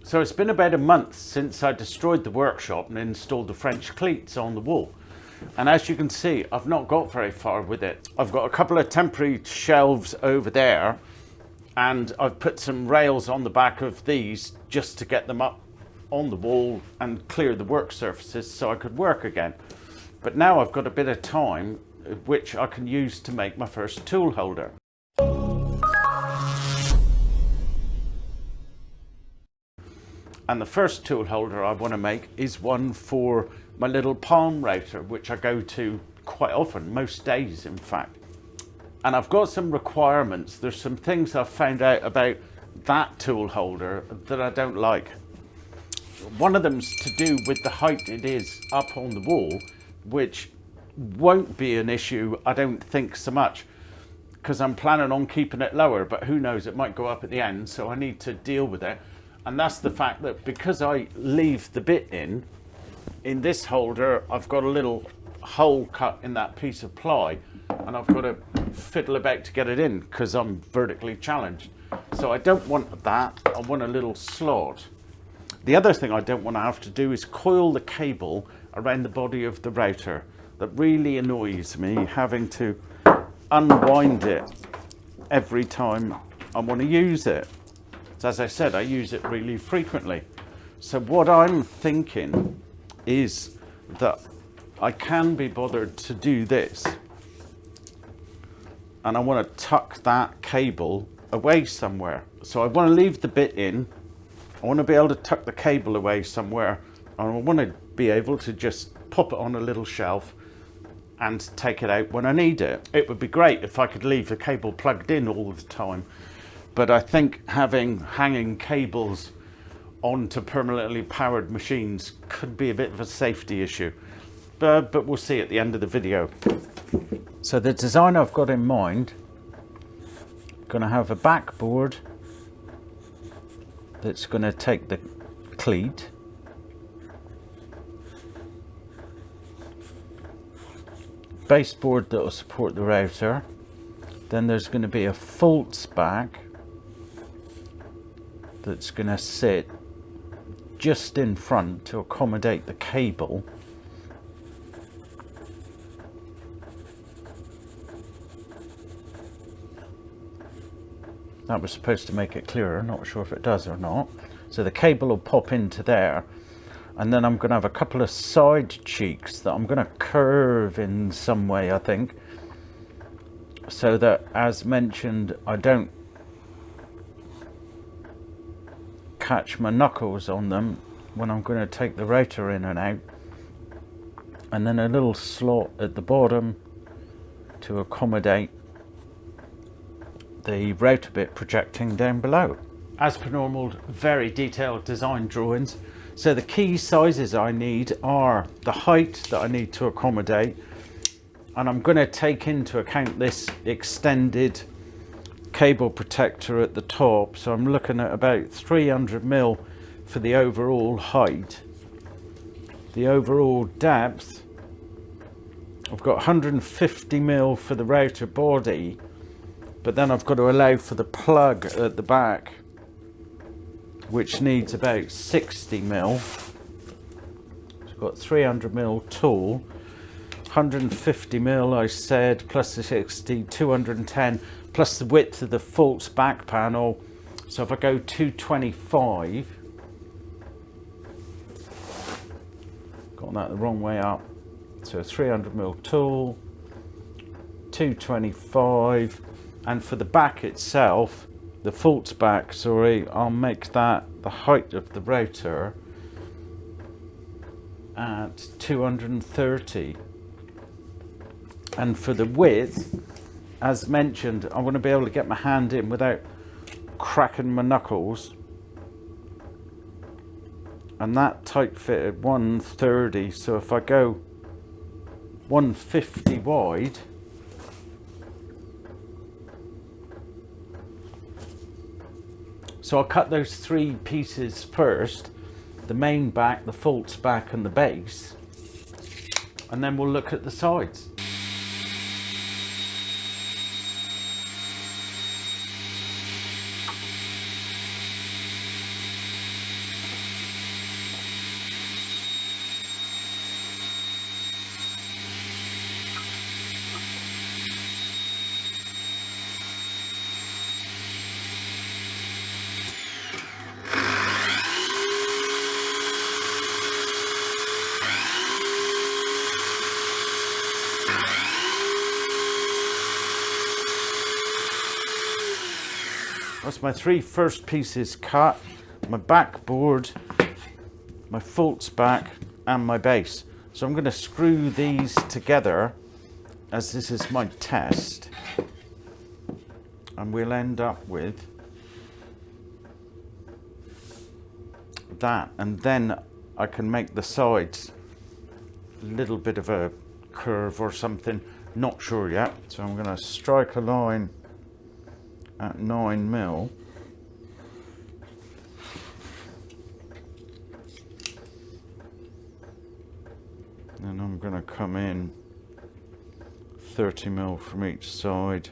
So it's been about a month since I destroyed the workshop and installed the French cleats on the wall. And as you can see, I've not got very far with it. I've got a couple of temporary shelves over there, and I've put some rails on the back of these just to get them up on the wall and clear the work surfaces so I could work again. But now I've got a bit of time which I can use to make my first tool holder. And the first tool holder I want to make is one for my little palm router, which I go to quite often, most days in fact. And I've got some requirements. There's some things I've found out about that tool holder that I don't like. One of them's to do with the height it is up on the wall, which won't be an issue, I don't think so much, because I'm planning on keeping it lower, but who knows, it might go up at the end, so I need to deal with it. And that's the fact that because I leave the bit in this holder, I've got a little hole cut in that piece of ply, and I've got to fiddle about to get it in because I'm vertically challenged. So I don't want that, I want a little slot. The other thing I don't want to have to do is coil the cable around the body of the router. That really annoys me, having to unwind it every time I want to use it. So as I said, I use it really frequently. So what I'm thinking is that I can be bothered to do this. And I want to tuck that cable away somewhere. So I want to leave the bit in. I want to be able to tuck the cable away somewhere. And I want to be able to just pop it on a little shelf and take it out when I need it. It would be great if I could leave the cable plugged in all the time. But I think having hanging cables onto permanently powered machines could be a bit of a safety issue. But we'll see at the end of the video. So the design I've got in mind, I'm going to have a backboard that's going to take the cleat. Baseboard that will support the router. Then there's going to be a false back that's going to sit just in front to accommodate the cable. That was supposed to make it clearer, not sure if it does or not. So the cable will pop into there, and then I'm going to have a couple of side cheeks that I'm going to curve in some way, I think, so that, as mentioned, I don't catch my knuckles on them when I'm going to take the router in and out. And then a little slot at the bottom to accommodate the router bit projecting down below. As per normal, very detailed design drawings. So the key sizes I need are the height that I need to accommodate, and I'm going to take into account this extended cable protector at the top, so I'm looking at about 300 mil for the overall height. The overall depth, I've got 150 mil for the router body, but then I've got to allow for the plug at the back, which needs about 60 mil. So I've got 300 mil tall, 150 mil I said, plus the 60, 210, plus the width of the false back panel. So if I go 225, got that the wrong way up, so 300 mil tall, 225, and for the back itself, the false back, sorry, I'll make that the height of the router at 230. And for the width, as mentioned, I want to be able to get my hand in without cracking my knuckles. And that tight fitted 130, so if I go 150 wide, so I'll cut those three pieces first, the main back, the false back and the base, and then we'll look at the sides. That's my 3 first pieces cut, my backboard, my false back, and my base. So I'm going to screw these together, as this is my test, and we'll end up with that, and then I can make the sides a little bit of a curve or something, not sure yet. So I'm going to strike a line at 9mm. And I'm going to come in 30mm from each side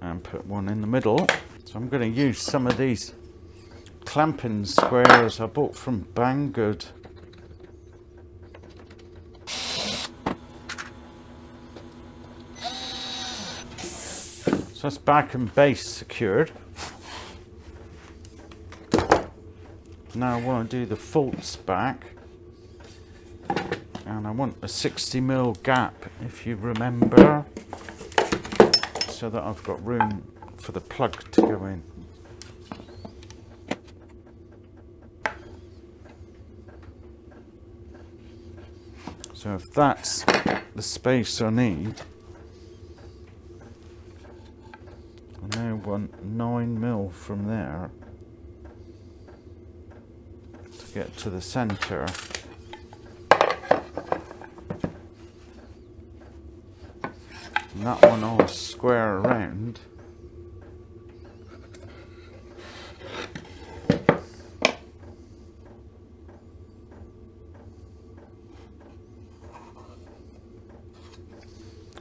and put one in the middle. So I'm going to use some of these clamping squares I bought from Banggood. So that's back and base secured. Now I want to do the false back, and I want a 60mm gap, if you remember, so that I've got room for the plug to go in. So if that's the space I need, I now want 9mm from there to get to the centre. And that one I'll square around.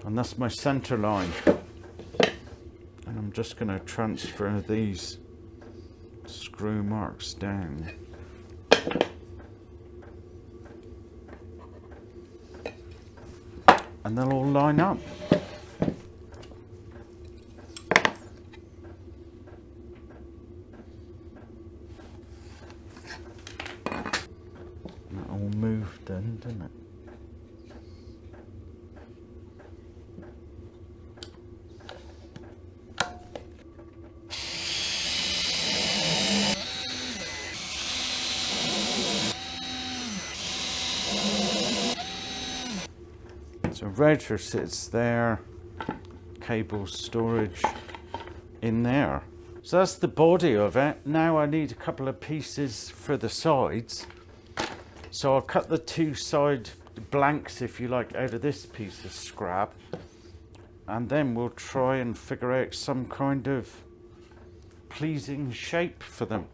And that's my centre line. And I'm just going to transfer these screw marks down. And they'll all line up. That all moved in, didn't it? So router sits there, cable storage in there. So that's the body of it. Now I need a couple of pieces for the sides. So I'll cut the 2 side blanks, if you like, out of this piece of scrap. And then we'll try and figure out some kind of pleasing shape for them.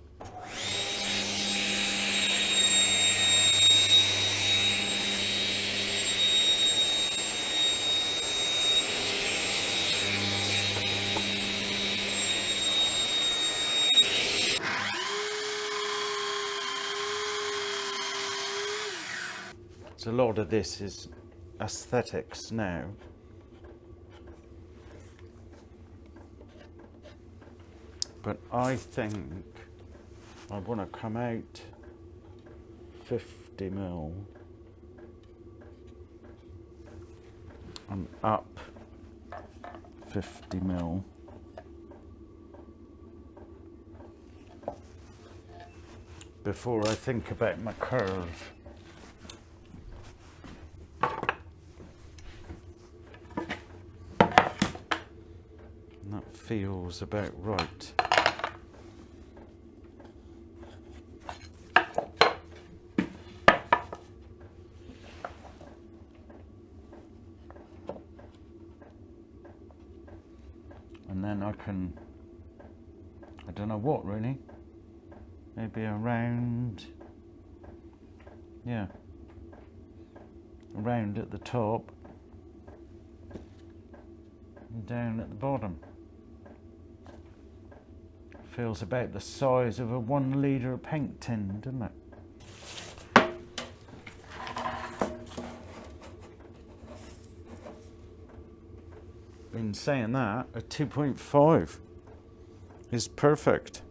A lot of this is aesthetics now. But I think I want to come out 50mm and up 50mm. Before I think about my curve. Feels about right. And then I can, I don't know what really, maybe around, yeah, around at the top and down at the bottom. Feels about the size of a 1 litre paint tin, doesn't it? In saying that, a 2.5 is perfect.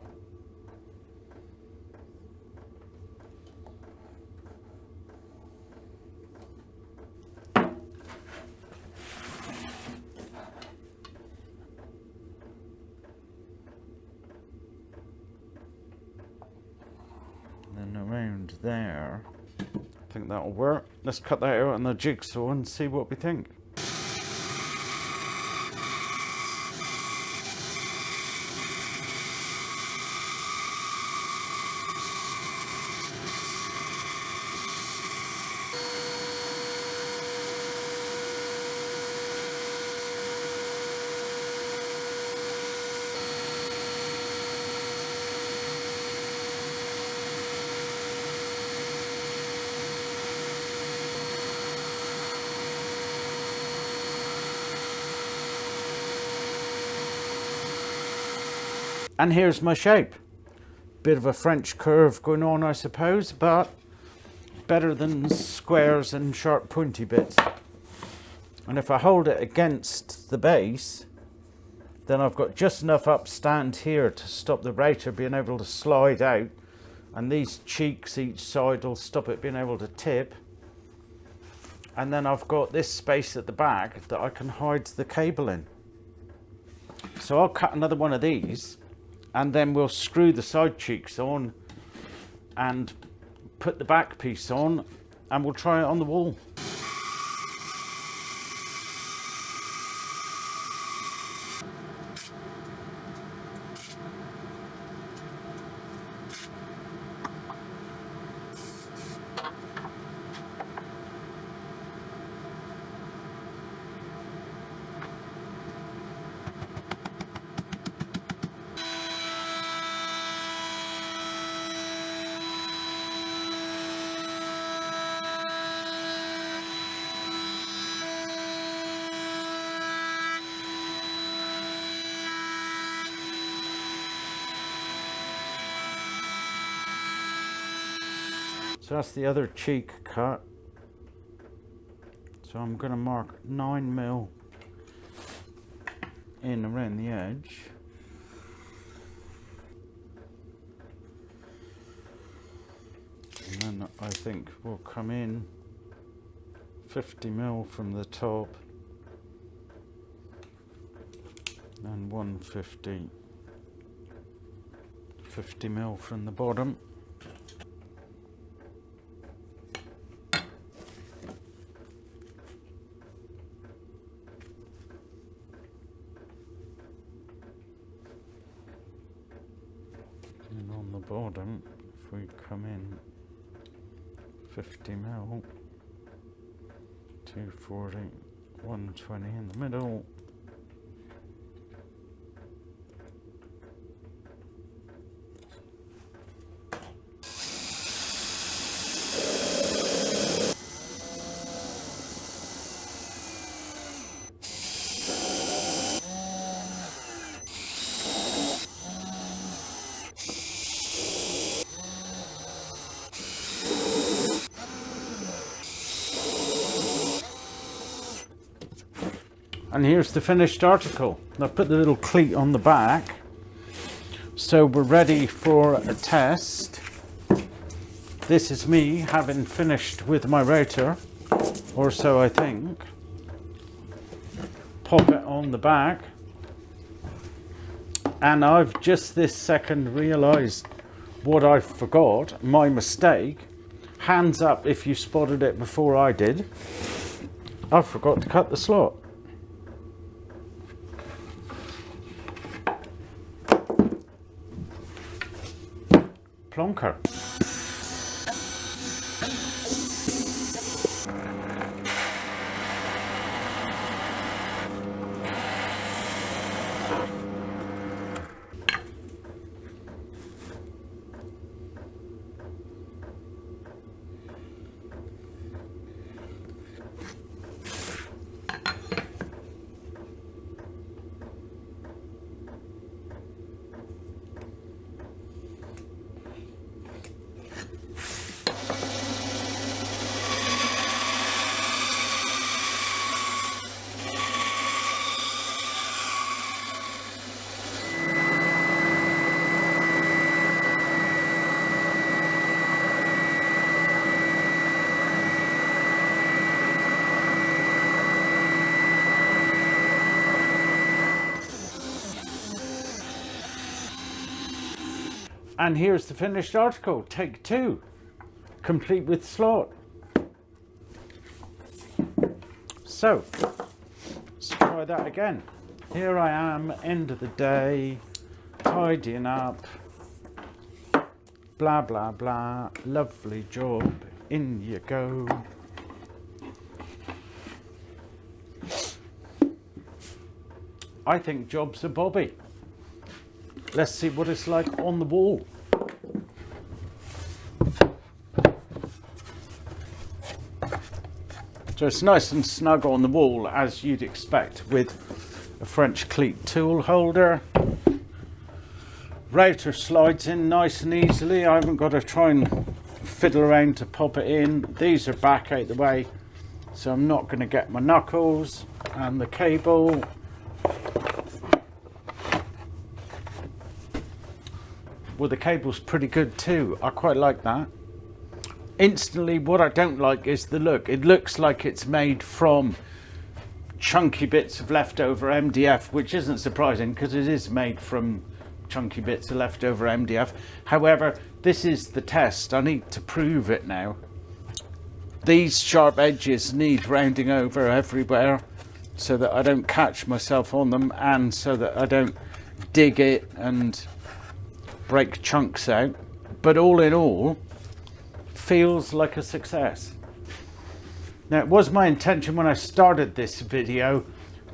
then around there. I think that'll work. Let's cut that out on the jigsaw and see what we think. And here's my shape. Bit of a French curve going on, I suppose, but better than squares and sharp pointy bits. And if I hold it against the base, then I've got just enough upstand here to stop the router being able to slide out, and these cheeks each side will stop it being able to tip. And then I've got this space at the back that I can hide the cable in. So I'll cut another one of these, and then we'll screw the side cheeks on and put the back piece on, and we'll try it on the wall. So that's the other cheek cut. So I'm going to mark 9mm in around the edge. And then I think we'll come in 50mm from the top and 50mm from the bottom. And on the bottom, if we come in 50mm, 240, 120 in the middle. And here's the finished article. I've put the little cleat on the back. So we're ready for a test. This is me having finished with my router, or so I think. Pop it on the back. And I've just this second realized what I forgot, my mistake. Hands up if you spotted it before I did. I forgot to cut the slot. Plonker. And here's the finished article, take 2, complete with slot. So, let's try that again. Here I am, end of the day, tidying up, blah, blah, blah, lovely job, in you go. I think job's a bobby. Let's see what it's like on the wall. So it's nice and snug on the wall, as you'd expect, with a French Cleat tool holder. Router slides in nice and easily. I haven't got to try and fiddle around to pop it in. These are back out the way, so I'm not going to get my knuckles. And the cable. Well, the cable's pretty good too. I quite like that. Instantly, what I don't like is the look. It looks like it's made from chunky bits of leftover MDF, which isn't surprising because it is made from chunky bits of leftover MDF. However, this is the test. I need to prove it now. These sharp edges need rounding over everywhere so that I don't catch myself on them, and so that I don't dig it and break chunks out. But all in all, feels like a success. Now, it was my intention when I started this video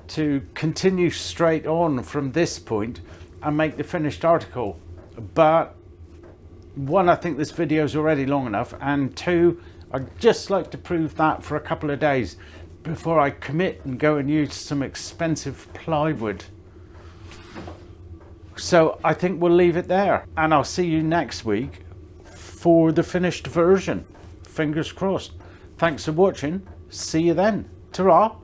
to continue straight on from this point and make the finished article, but one, I think this video is already long enough, and two, I'd just like to prove that for a couple of days before I commit and go and use some expensive plywood. So I think we'll leave it there, and I'll see you next week for the finished version. Fingers crossed. Thanks for watching. See you then. Ta-ra.